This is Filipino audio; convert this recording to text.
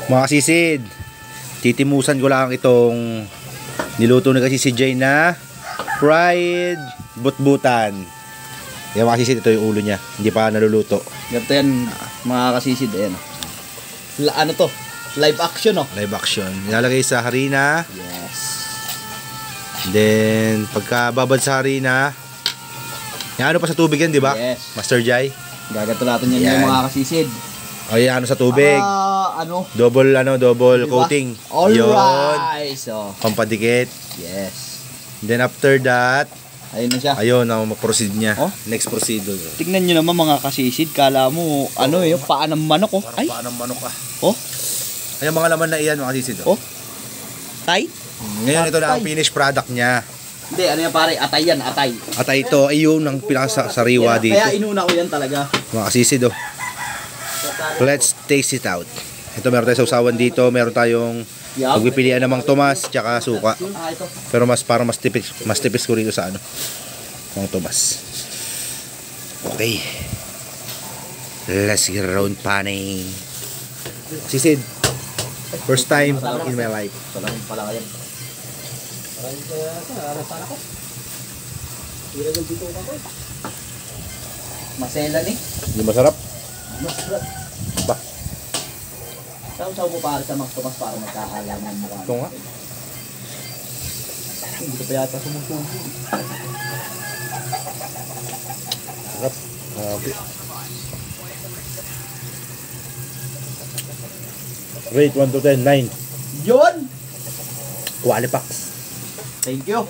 Mga kasisid, titimusan ko lang itong niluto na kasi si Jay na fried butbutan. Yan mga kasisid, ito yung ulo niya, hindi pa naluluto. Ganito yan mga kasisid. Ayan. Ano to? Live action, oh. Live action. Nilalagay sa harina. Yes. Then pagka babad sa harina, yan ano pa sa tubig yan, di ba? Yes. Master Jay. Gagato natin yan, Yan. yung mga kasisid. O yan, ano sa tubig. Ano? Double Diba? coating. Alright. So, Pampadikit. yes. Then after that, Ayun na siya. ayun, mag-proceed niya. Oh? Next procedure. Tignan nyo naman mga kasisid. Kala mo, ano yung paa ng manok, oh. Parang Ay, paa ng manok ah. oh. Ay, mga laman na iyan mga kasisid. Oh. Tay? Ngayon ito na ang Atay. finished product niya. Hindi, ano yan pare? Atay yan, atay. At ito ay yung ang pinakasariwa Yan, dito. Kaya inuna ko yan talaga. Mga kasisid oh. Let's taste it out. Ito meron tayong sausawan dito, meron tayong pagpipilian namang tomas tsaka suka. Ito. Pero parang mas tipis ko rito sa ano. Ang tomas. Okay. Let's get around paning. Sisid. First time in my life. Salamin pala kayo. Masela ni. Hindi masarap. Masarap. Ba? Saw-saw mo para sa Max Tomas para magkakalaman mo. Ito nga. Hindi ko pa yata sumusubo. Sarap. Okay. Rate 1 to 10, 9. Yun! Qualipax. Thank you.